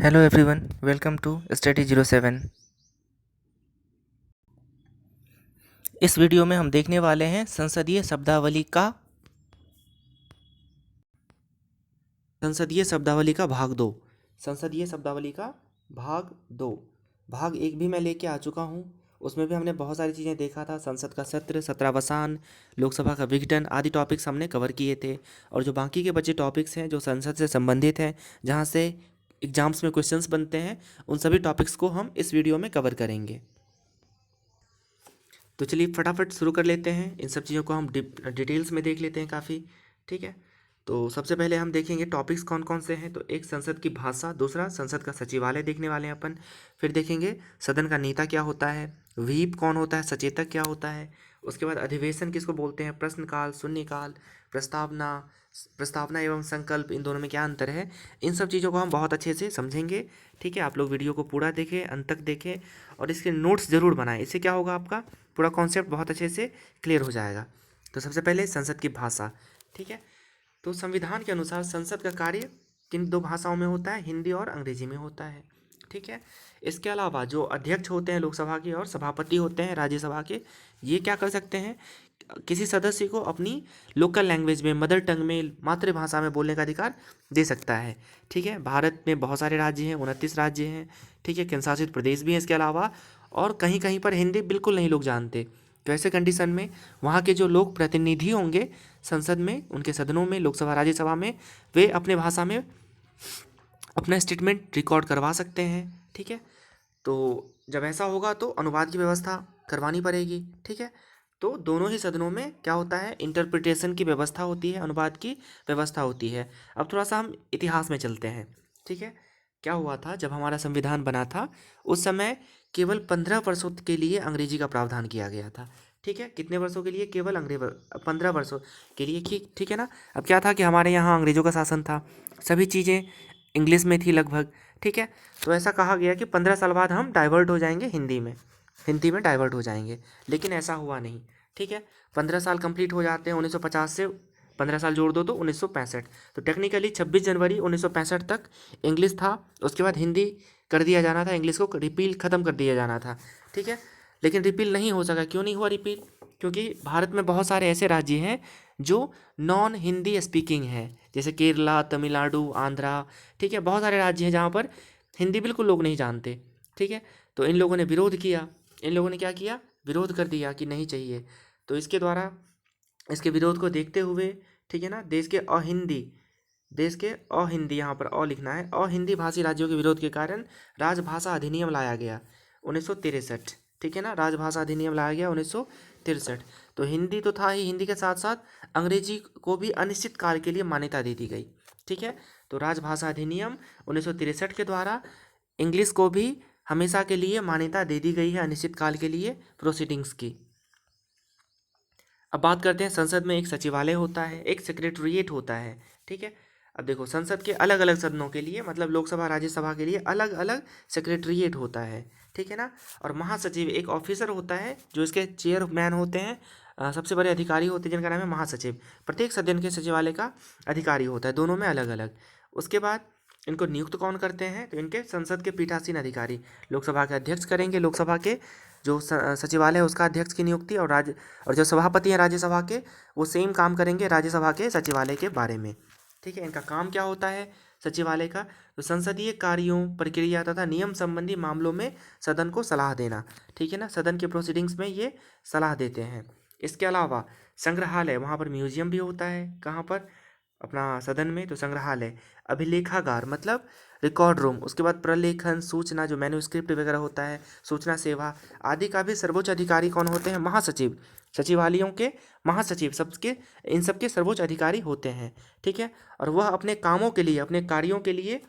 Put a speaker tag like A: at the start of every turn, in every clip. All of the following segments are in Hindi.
A: Hello everyone, welcome to study 07। इस वीडियो में हम देखने वाले हैं संसदीय शब्दावली का भाग दो। संसदीय शब्दावली का भाग दो। भाग एक भी मैं लेके आ चुका हूँ। उसमें भी हमने बहुत सारी चीज़ें देखा था। संसद का सत्र, सत्रावसान, लोकसभा का विघटन आदि टॉपिक्स हमने कवर किए थे। और जो बाकी के बचे टॉपिक्स हैं जो संसद से संबंधित हैं, जहाँ से एग्जाम्स में क्वेश्चंस बनते हैं, उन सभी टॉपिक्स को हम इस वीडियो में कवर करेंगे। तो चलिए फटाफट शुरू कर लेते हैं। इन सब चीज़ों को हम डिटेल्स में देख लेते हैं काफ़ी। ठीक है, तो सबसे पहले हम देखेंगे टॉपिक्स कौन कौन से हैं। तो एक संसद की भाषा, दूसरा संसद का सचिवालय देखने वाले हैं अपन। फिर देखेंगे सदन का नेता क्या होता है, व्हीप कौन होता है, सचेतक क्या होता है। उसके बाद अधिवेशन किसको बोलते हैं, प्रश्नकाल, शून्यकाल, प्रस्तावना, प्रस्तावना एवं संकल्प, इन दोनों में क्या अंतर है। इन सब चीज़ों को हम बहुत अच्छे से समझेंगे। ठीक है, आप लोग वीडियो को पूरा देखें, अंत तक देखें और इसके नोट्स ज़रूर बनाएं। इससे क्या होगा, आपका पूरा कॉन्सेप्ट बहुत अच्छे से क्लियर हो जाएगा। तो सबसे पहले संसद की भाषा। ठीक है, तो संविधान के अनुसार संसद का कार्य किन दो भाषाओं में होता है, हिंदी और अंग्रेजी में होता है। ठीक है, इसके अलावा जो अध्यक्ष होते हैं लोकसभा के और सभापति होते हैं राज्यसभा के, ये क्या कर सकते हैं, किसी सदस्य को अपनी लोकल लैंग्वेज में, मदर टंग में, मातृभाषा में बोलने का अधिकार दे सकता है। ठीक है, भारत में बहुत सारे राज्य हैं, 29 राज्य हैं। ठीक है, केंद्र शासित प्रदेश भी हैं इसके अलावा, और कहीं कहीं पर हिंदी बिल्कुल नहीं लोग जानते। तो ऐसे कंडीशन में वहाँ के जो लोग प्रतिनिधि होंगे संसद में, उनके सदनों में, लोकसभा राज्यसभा में, वे अपने भाषा में अपना स्टेटमेंट रिकॉर्ड करवा सकते हैं। ठीक है, तो जब ऐसा होगा तो अनुवाद की व्यवस्था करवानी पड़ेगी। ठीक है, तो दोनों ही सदनों में क्या होता है, इंटरप्रिटेशन की व्यवस्था होती है, अनुवाद की व्यवस्था होती है। अब थोड़ा सा हम इतिहास में चलते हैं। ठीक है, क्या हुआ था जब हमारा संविधान बना था, उस समय केवल 15 वर्षों के लिए अंग्रेजी का प्रावधान किया गया था। ठीक है, कितने वर्षों के लिए, केवल 15 वर्षों के लिए। ठीक है ना। अब क्या था कि हमारे यहाँ अंग्रेजों का शासन था, सभी चीज़ें इंग्लिश में थी लगभग। ठीक है, तो ऐसा कहा गया कि 15 साल बाद हम डाइवर्ट हो जाएंगे हिंदी में डाइवर्ट हो जाएंगे। लेकिन ऐसा हुआ नहीं। ठीक है, 15 साल कंप्लीट हो जाते हैं 1950 से, 15 साल जोड़ दो तो 1965। तो टेक्निकली 26 जनवरी 1965 तक इंग्लिश था। उसके बाद हिंदी कर दिया जाना था, इंग्लिश को रिपील ख़त्म कर दिया जाना था। ठीक है, लेकिन रिपील नहीं हो सका। क्यों नहीं हुआ रिपील, क्योंकि भारत में बहुत सारे ऐसे राज्य हैं जो नॉन हिंदी स्पीकिंग है, जैसे केरला, तमिलनाडु, आंध्रा। ठीक है, बहुत सारे राज्य हैं जहाँ पर हिंदी बिल्कुल लोग नहीं जानते। ठीक है, तो इन लोगों ने विरोध किया। इन लोगों ने क्या किया, विरोध कर दिया कि नहीं चाहिए। तो इसके द्वारा, इसके विरोध को देखते हुए, ठीक है ना, देश के अहिंदी, यहाँ पर अ लिखना है, अहिंदी भाषी राज्यों के विरोध के कारण राजभाषा अधिनियम लाया गया 1963। ठीक है ना, राजभाषा अधिनियम लाया गया 1963। तो हिंदी तो था ही, हिंदी के साथ साथ अंग्रेजी को भी अनिश्चित काल के लिए मान्यता दे दी गई। ठीक है, तो राजभाषा अधिनियम 1963 के द्वारा इंग्लिश को भी हमेशा के लिए मान्यता दे दी गई है, अनिश्चित काल के लिए प्रोसीडिंग्स की। अब बात करते हैं, संसद में एक सचिवालय होता है, एक सेक्रेटरिएट होता है। ठीक है, अब देखो संसद के अलग अलग सदनों के लिए, मतलब लोकसभा राज्यसभा के लिए अलग अलग सेक्रेटरिएट होता है। ठीक है ना, और महासचिव एक ऑफिसर होता है जो इसके चेयरमैन होते हैं, सबसे बड़े अधिकारी होते हैं जिनका नाम है महासचिव। प्रत्येक सदन के सचिवालय का अधिकारी होता है, दोनों में अलग अलग। उसके बाद इनको नियुक्त कौन करते हैं, तो इनके संसद के पीठासीन अधिकारी लोकसभा के अध्यक्ष करेंगे। लोकसभा के जो सचिवालय है उसका अध्यक्ष की नियुक्ति, और जो सभापति हैं राज्यसभा के, वो सेम काम करेंगे राज्यसभा के सचिवालय के बारे में। ठीक है, इनका काम क्या होता है सचिवालय का, तो संसदीय कार्यों, प्रक्रिया तथा नियम संबंधी मामलों में सदन को सलाह देना। ठीक है ना, सदन के प्रोसीडिंग्स में ये सलाह देते हैं। इसके अलावा संग्रहालय, वहाँ पर म्यूजियम भी होता है, कहाँ पर, अपना सदन में, तो संग्रहालय। अभिलेखागार मतलब रिकॉर्ड रूम। उसके बाद प्रलेखन, सूचना, जो मैन्युस्क्रिप्ट वगैरह होता है, सूचना सेवा आदि का भी सर्वोच्च अधिकारी कौन होते हैं, महासचिव। सचिवालयों के महासचिव सबके, इन सब के सर्वोच्च अधिकारी होते हैं। ठीक है, और वह अपने कामों के लिए, अपने कार्यों के लिए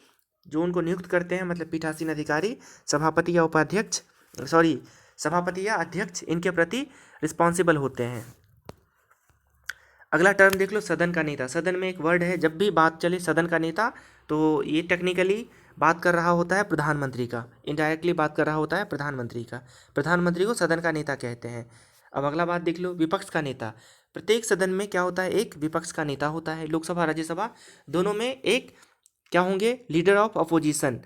A: जो उनको नियुक्त करते हैं, मतलब पीठासीन अधिकारी, सभापति या उपाध्यक्ष, सॉरी सभापति या अध्यक्ष, इनके प्रति रिस्पॉन्सिबल होते हैं। अगला टर्म देख लो, सदन का नेता। सदन में एक वर्ड है, जब भी बात चले सदन का नेता, तो ये टेक्निकली बात कर रहा होता है प्रधानमंत्री का, इनडायरेक्टली बात कर रहा होता है प्रधानमंत्री का। प्रधानमंत्री को सदन का नेता कहते हैं। अब अगला बात देख लो, विपक्ष का नेता। प्रत्येक सदन में क्या होता है, एक विपक्ष का नेता होता है। लोकसभा राज्यसभा दोनों में एक क्या होंगे, लीडर ऑफ अपोजिशन,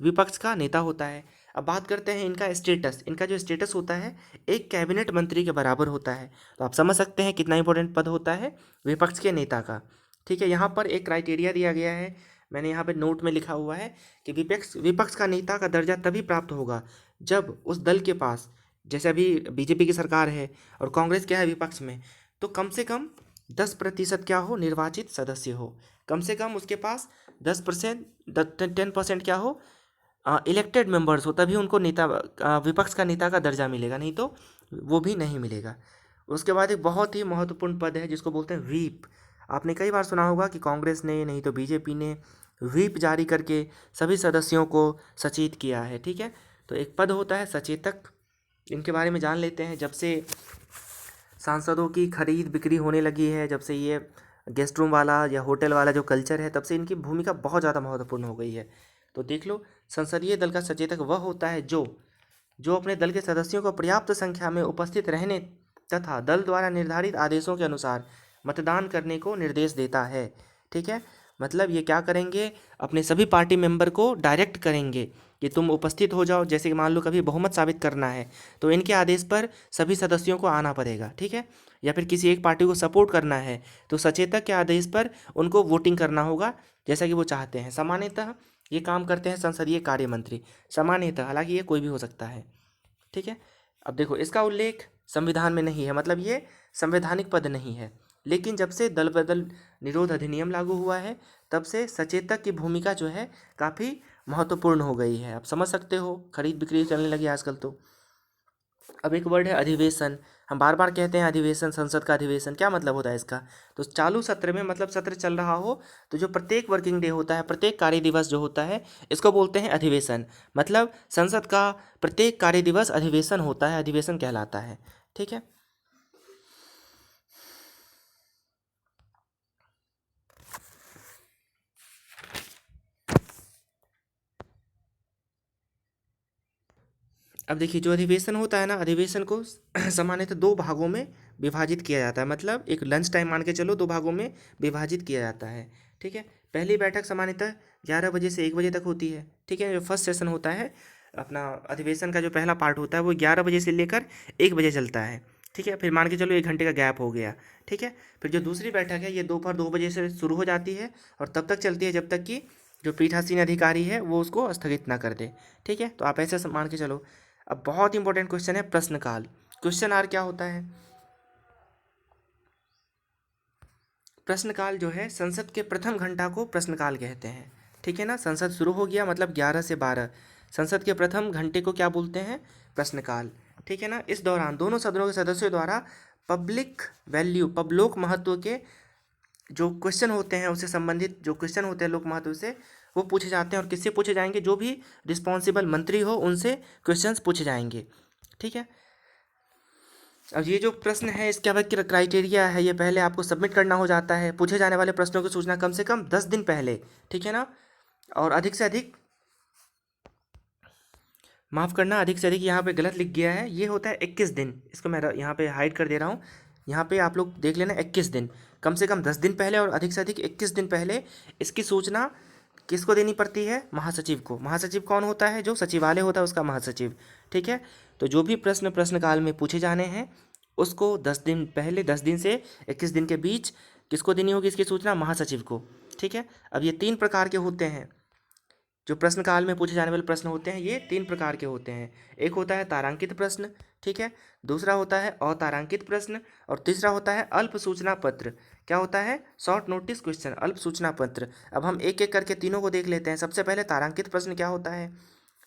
A: विपक्ष का नेता होता है। अब बात करते हैं इनका स्टेटस। इनका जो स्टेटस होता है एक कैबिनेट मंत्री के बराबर होता है। तो आप समझ सकते हैं कितना इंपॉर्टेंट पद होता है विपक्ष के नेता का। ठीक है, यहाँ पर एक क्राइटेरिया दिया गया है, मैंने यहाँ पे नोट में लिखा हुआ है कि विपक्ष का नेता का दर्जा तभी प्राप्त होगा जब उस दल के पास, जैसे अभी बीजेपी की सरकार है और कांग्रेस क्या है विपक्ष में, तो कम से कम 10% क्या हो, निर्वाचित सदस्य हो। कम से कम उसके पास 10%, 10% क्या हो, इलेक्टेड मेंबर्स हो, तभी उनको नेता, विपक्ष का नेता का दर्जा मिलेगा, नहीं तो वो भी नहीं मिलेगा। उसके बाद एक बहुत ही महत्वपूर्ण पद है जिसको बोलते हैं व्हीप। आपने कई बार सुना होगा कि कांग्रेस ने नहीं तो बीजेपी ने व्हीप जारी करके सभी सदस्यों को सचेत किया है। ठीक है, तो एक पद होता है सचेतक, इनके बारे में जान लेते हैं। जब से सांसदों की खरीद बिक्री होने लगी है, जब से ये गेस्ट रूम वाला या होटल वाला जो कल्चर है, तब से इनकी भूमिका बहुत ज़्यादा महत्वपूर्ण हो गई है। तो देख लो, संसदीय दल का सचेतक वह होता है जो अपने दल के सदस्यों को पर्याप्त संख्या में उपस्थित रहने तथा दल द्वारा निर्धारित आदेशों के अनुसार मतदान करने को निर्देश देता है। ठीक है, मतलब ये क्या करेंगे, अपने सभी पार्टी मेंबर को डायरेक्ट करेंगे कि तुम उपस्थित हो जाओ। जैसे कि मान लो कभी बहुमत साबित करना है तो इनके आदेश पर सभी सदस्यों को आना पड़ेगा। ठीक है, या फिर किसी एक पार्टी को सपोर्ट करना है तो सचेतक के आदेश पर उनको वोटिंग करना होगा जैसा कि वो चाहते हैं। सामान्यतः ये काम करते हैं संसदीय कार्य मंत्री, सामान्यतः, हालांकि ये कोई भी हो सकता है। ठीक है, अब देखो इसका उल्लेख संविधान में नहीं है, मतलब ये संवैधानिक पद नहीं है। लेकिन जब से दल बदल निरोध अधिनियम लागू हुआ है तब से सचेतक की भूमिका जो है काफ़ी महत्वपूर्ण हो गई है। आप समझ सकते हो, खरीद बिक्री चलने लगी आजकल तो। अब एक वर्ड है अधिवेशन। हम बार बार कहते हैं अधिवेशन, संसद का अधिवेशन, क्या मतलब होता है इसका? तो चालू सत्र में, मतलब सत्र चल रहा हो तो जो प्रत्येक वर्किंग डे होता है, प्रत्येक कार्य दिवस जो होता है, इसको बोलते हैं अधिवेशन। मतलब संसद का प्रत्येक कार्य दिवस अधिवेशन होता है, अधिवेशन कहलाता है। ठीक है, अब देखिए जो अधिवेशन होता है ना, अधिवेशन को सामान्यतः दो भागों में विभाजित किया जाता है। मतलब एक लंच टाइम मान के चलो, दो भागों में विभाजित किया जाता है। ठीक है, पहली बैठक सामान्यतः 11 बजे से 1 बजे तक होती है। ठीक है, जो फर्स्ट सेशन होता है अपना अधिवेशन का, जो पहला पार्ट होता है वो 11 बजे से लेकर 1 बजे चलता है। ठीक है, फिर मान के चलो 1 घंटे का गैप हो गया। ठीक है, फिर जो दूसरी बैठक है ये दोपहर 2 बजे से शुरू हो जाती है और तब तक चलती है जब तक कि जो पीठासीन अधिकारी है वो उसको स्थगित ना कर दे। ठीक है, तो आप ऐसे मान के चलो। अब बहुत इंपॉर्टेंट क्वेश्चन है प्रश्नकाल। क्वेश्चन आर क्या होता है? प्रश्नकाल जो है, संसद के प्रथम घंटा को प्रश्नकाल कहते हैं। ठीक है ना, संसद शुरू हो गया मतलब 11 से 12, संसद के प्रथम घंटे को क्या बोलते हैं? प्रश्नकाल। ठीक है ना, इस दौरान दोनों सदनों के सदस्यों द्वारा पब्लिक वैल्यू, पबलोक महत्व के जो क्वेश्चन होते हैं, उससे संबंधित जो क्वेश्चन होते हैं लोक महत्व से, वो पूछे जाते हैं। और किससे पूछे जाएंगे? जो भी रिस्पॉन्सिबल मंत्री हो उनसे क्वेश्चंस पूछे जाएंगे। ठीक है, अब ये जो प्रश्न है इसके अब क्राइटेरिया है, ये पहले आपको सबमिट करना हो जाता है। पूछे जाने वाले प्रश्नों की सूचना कम से कम 10 दिन पहले। ठीक है ना, और अधिक से अधिक, माफ़ करना, अधिक से अधिक यहाँ पे गलत लिख गया है, ये होता है 21 दिन। इसको मैं यहाँ पे हाइड कर दे रहा हूँ। यहाँ पे आप लोग देख लेना 21 दिन, कम से कम 10 दिन पहले और अधिक से अधिक 21 दिन पहले इसकी सूचना किसको देनी पड़ती है? महासचिव को। महासचिव कौन होता है? जो सचिवालय होता है उसका महासचिव। ठीक है, तो जो भी प्रश्न प्रश्नकाल में पूछे जाने हैं उसको 10 दिन पहले, 10 दिन से 21 दिन के बीच किसको देनी होगी इसकी सूचना? महासचिव को। ठीक है, अब ये 3 प्रकार के होते हैं जो प्रश्नकाल में पूछे जाने वाले प्रश्न होते हैं, ये 3 प्रकार के होते हैं। एक होता है तारांकित प्रश्न, ठीक है, दूसरा होता है अतारांकित प्रश्न, और तीसरा होता है अल्प सूचना पत्र। क्या होता है? शॉर्ट नोटिस क्वेश्चन, अल्प सूचना पत्र। अब हम एक एक करके तीनों को देख लेते हैं। सबसे पहले तारांकित प्रश्न क्या होता है?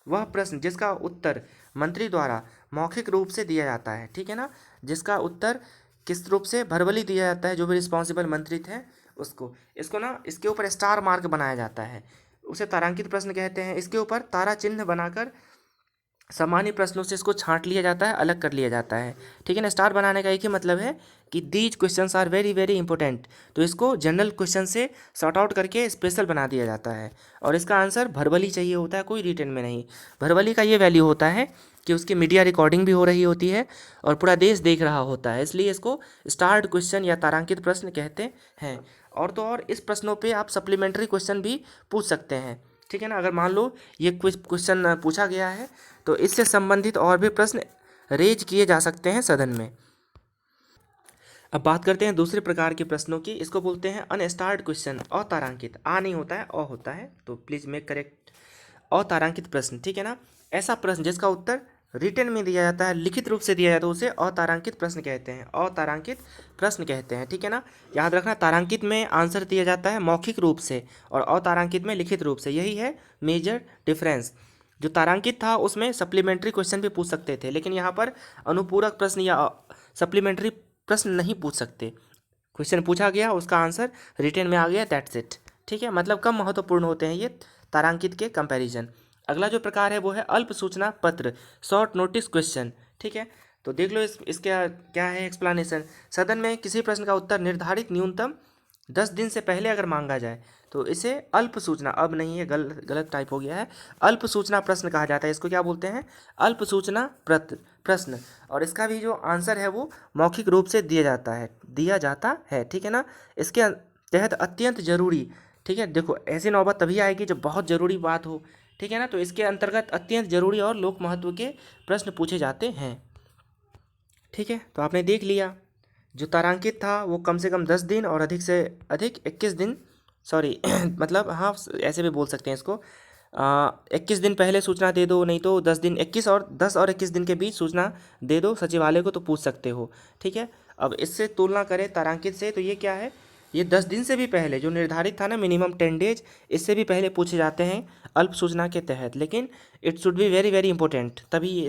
A: वह प्रश्न जिसका उत्तर मंत्री द्वारा मौखिक रूप से दिया जाता है। ठीक है ना, जिसका उत्तर किस रूप से? वर्बली दिया जाता है, जो भी रिस्पॉन्सिबल मंत्री थे उसको। इसको ना, इसके ऊपर स्टार मार्क बनाया जाता है, उसे तारांकित प्रश्न कहते हैं। इसके ऊपर तारा चिन्ह बनाकर सामान्य प्रश्नों से इसको छांट लिया जाता है, अलग कर लिया जाता है। ठीक है ना, स्टार बनाने का एक ही मतलब है कि these questions are very very important, तो इसको जनरल क्वेश्चन से सॉर्ट आउट करके स्पेशल बना दिया जाता है। और इसका आंसर वर्बली चाहिए होता है, कोई रिटन में नहीं। वर्बली का ये वैल्यू होता है कि उसकी मीडिया रिकॉर्डिंग भी हो रही होती है और पूरा देश देख रहा होता है, इसलिए इसको स्टार्ड क्वेश्चन या तारांकित प्रश्न कहते हैं। और तो और इस प्रश्नों पे आप सप्लीमेंट्री क्वेश्चन भी पूछ सकते हैं। ठीक है ना। अगर मान लो ये क्वेश्चन पूछा गया है तो इससे संबंधित और भी प्रश्न रेज किए जा सकते हैं सदन में। अब बात करते हैं दूसरे प्रकार के प्रश्नों की। इसको बोलते हैं अनस्टार्ड क्वेश्चन, अतारांकित। आ नहीं होता है, अ होता है, तो प्लीज मेक करेक्ट। अतारांकित प्रश्न, ठीक है ना। ऐसा प्रश्न जिसका उत्तर रिटन में दिया जाता है, लिखित रूप से दिया जाता है, उसे अतारांकित प्रश्न कहते हैं, अतारांकित प्रश्न कहते हैं, ठीक है ना। याद रखना, तारांकित में आंसर दिया जाता है मौखिक रूप से और अतारांकित में लिखित रूप से, यही है मेजर डिफरेंस। जो तारांकित था उसमें सप्लीमेंट्री क्वेश्चन भी पूछ सकते थे, लेकिन यहाँ पर अनुपूरक प्रश्न या सप्लीमेंट्री प्रश्न नहीं पूछ सकते। क्वेश्चन पूछा गया, उसका आंसर रिटन में आ गया, दैट्स इट, ठीक है। मतलब कम महत्वपूर्ण होते हैं ये तारांकित के कंपैरिजन। अगला जो प्रकार है वो है अल्प सूचना पत्र, शॉर्ट नोटिस क्वेश्चन, ठीक है। तो देख लो इसका क्या है एक्सप्लेनेशन। सदन में किसी प्रश्न का उत्तर निर्धारित न्यूनतम 10 दिन से पहले अगर मांगा जाए तो इसे अल्प सूचना, अब नहीं है, गलत टाइप हो गया है, अल्प सूचना प्रश्न कहा जाता है। इसको क्या बोलते हैं? अल्प सूचना प्रश्न। और इसका भी जो आंसर है वो मौखिक रूप से दिया जाता है, ठीक है ना। इसके तहत अत्यंत जरूरी, ठीक है, देखो ऐसी नौबत तभी आएगी जब बहुत ज़रूरी बात हो, ठीक है ना। तो इसके अंतर्गत अत्यंत जरूरी और लोक महत्व के प्रश्न पूछे जाते हैं, ठीक है। तो आपने देख लिया, जो तारांकित था वो कम से कम 10 दिन और अधिक से अधिक 21 दिन, सॉरी मतलब हाँ ऐसे भी बोल सकते हैं इसको, 21 दिन पहले सूचना दे दो, नहीं तो 10 दिन, 10 और 21 दिन के बीच सूचना दे दो सचिवालय को, तो पूछ सकते हो, ठीक है। अब इससे तुलना करें तारांकित से, तो ये क्या है, ये 10 दिन से भी पहले जो निर्धारित था ना, मिनिमम 10 डेज, इससे भी पहले पूछे जाते हैं अल्प सूचना के तहत। लेकिन it should be very very important, तभी ये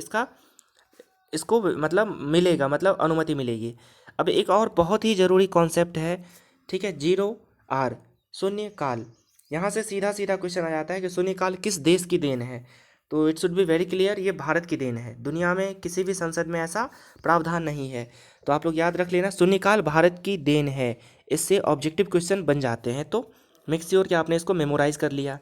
A: इसको मतलब मिलेगा, मतलब अनुमति मिलेगी। अब एक और बहुत ही ज़रूरी कॉन्सेप्ट है, ठीक है, 0R, शून्य काल। यहाँ से सीधा सीधा क्वेश्चन आ जाता है कि शून्य काल किस देश की देन है। तो it should be very clear, ये भारत की देन है, दुनिया में किसी भी संसद में ऐसा प्रावधान नहीं है। तो आप लोग याद रख लेना, शून्यकाल भारत की देन है। इससे ऑब्जेक्टिव क्वेश्चन बन जाते हैं, तो मेक श्योर कि आपने इसको मेमोराइज कर लिया,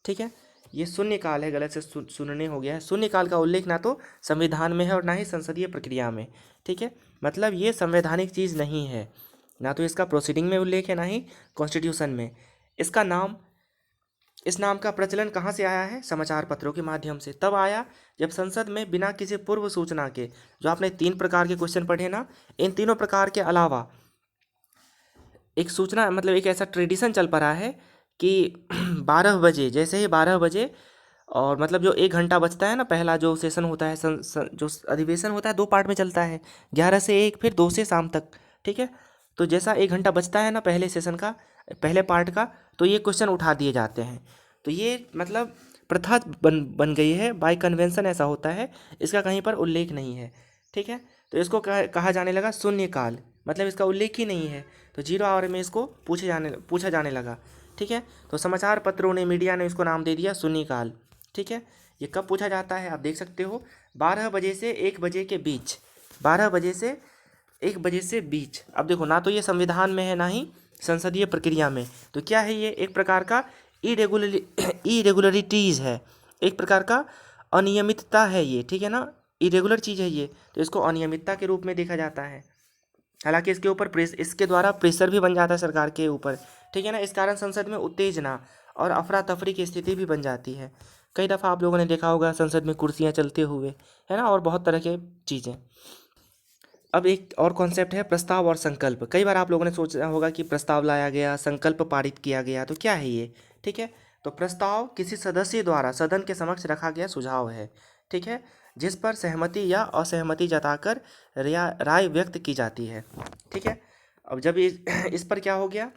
A: ठीक है। ये शून्यकाल है, गलत से सुनने हो गया है। शून्यकाल का उल्लेख ना तो संविधान में है और ना ही संसदीय प्रक्रिया में, ठीक है। मतलब ये संवैधानिक चीज़ नहीं है, ना तो इसका प्रोसीडिंग में उल्लेख है, ना ही कॉन्स्टिट्यूशन में। इसका नाम, इस नाम का प्रचलन कहाँ से आया है? समाचार पत्रों के माध्यम से। तब आया जब संसद में बिना किसी पूर्व सूचना के, जो आपने 3 प्रकार के क्वेश्चन पढ़े ना, इन तीनों प्रकार के अलावा एक सूचना, मतलब एक ऐसा ट्रेडिशन चल पड़ा है कि 12 बजे, जैसे ही 12 बजे, और मतलब जो 1 घंटा बचता है ना, पहला जो सेशन होता है, जो अधिवेशन होता है 2 पार्ट में चलता है, 11 से 1, फिर 2 से शाम तक, ठीक है। तो जैसा 1 घंटा बचता है ना पहले सेशन का, पहले पार्ट का, तो ये क्वेश्चन उठा दिए जाते हैं। तो ये मतलब प्रथा बन गई है, बाय कन्वेंशन ऐसा होता है, इसका कहीं पर उल्लेख नहीं है, ठीक है। तो इसको कहा जाने लगा शून्यकाल, मतलब इसका उल्लेख ही नहीं है, तो 0 आवर में इसको पूछा जाने लगा, ठीक है। तो समाचार पत्रों ने, मीडिया ने इसको नाम दे दिया शून्यकाल, ठीक है। ये कब पूछा जाता है आप देख सकते हो, 12 बजे से 1 बजे के बीच, 12 बजे से 1 बजे से बीच। अब देखो, ना तो ये संविधान में है, ना ही संसदीय प्रक्रिया में, तो क्या है ये? एक प्रकार का इरेगुलरिटीज़ है, एक प्रकार का अनियमितता है ये, ठीक है ना, इरेगुलर चीज़ है ये, तो इसको अनियमितता के रूप में देखा जाता है। हालांकि इसके ऊपर इसके द्वारा प्रेशर भी बन जाता है सरकार के ऊपर, ठीक है ना। इस कारण संसद में उत्तेजना और अफरा तफरी की स्थिति भी बन जाती है। कई दफ़ा आप लोगों ने देखा होगा संसद में कुर्सियां चलते हुए, है ना, और बहुत तरह के चीज़ें। अब एक और कॉन्सेप्ट है प्रस्ताव और संकल्प। कई बार आप लोगों ने सोचा होगा कि प्रस्ताव लाया गया, संकल्प पारित किया गया, तो क्या है ये, ठीक है। तो प्रस्ताव किसी सदस्य द्वारा सदन के समक्ष रखा गया सुझाव है, ठीक है, जिस पर सहमति या असहमति जताकर राय व्यक्त की जाती है, ठीक है। अब जब इस पर क्या हो गया,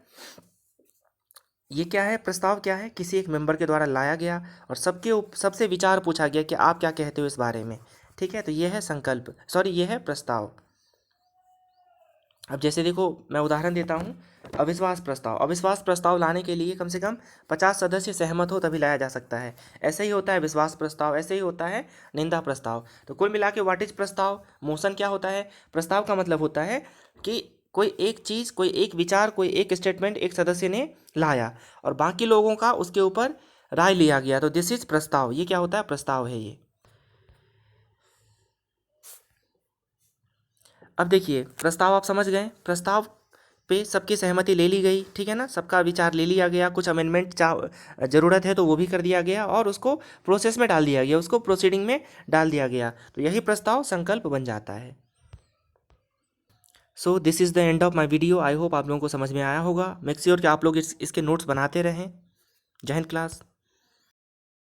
A: ये क्या है, प्रस्ताव क्या है, किसी एक मेंबर के द्वारा लाया गया और सबसे विचार पूछा गया कि आप क्या कहते हो इस बारे में, ठीक है। तो ये है संकल्प, सॉरी ये है प्रस्ताव। अब जैसे देखो, मैं उदाहरण देता हूँ, अविश्वास प्रस्ताव। अविश्वास प्रस्ताव लाने के लिए कम से कम 50 सदस्य सहमत हो तभी लाया जा सकता है। ऐसे ही होता है विश्वास प्रस्ताव, ऐसे ही होता है निंदा प्रस्ताव। तो कुल मिला के व्हाट इज प्रस्ताव? मोशन क्या होता है? प्रस्ताव का मतलब होता है कि कोई एक चीज़, कोई एक विचार, कोई एक स्टेटमेंट एक सदस्य ने लाया और बाकी लोगों का उसके ऊपर राय लिया गया, तो दिस इज प्रस्ताव। ये क्या होता है? प्रस्ताव है ये। अब देखिए, प्रस्ताव आप समझ गए, प्रस्ताव पे सबकी सहमति ले ली गई, ठीक है ना, सबका विचार ले लिया गया, कुछ अमेंडमेंट ज़रूरत है तो वो भी कर दिया गया और उसको प्रोसेस में डाल दिया गया, उसको प्रोसीडिंग में डाल दिया गया, तो यही प्रस्ताव संकल्प बन जाता है। So this is the end of my video. I hope आप लोगों को समझ में आया होगा। मेक श्योर कि आप लोग इसके नोट्स बनाते रहें। जय हिंद क्लास।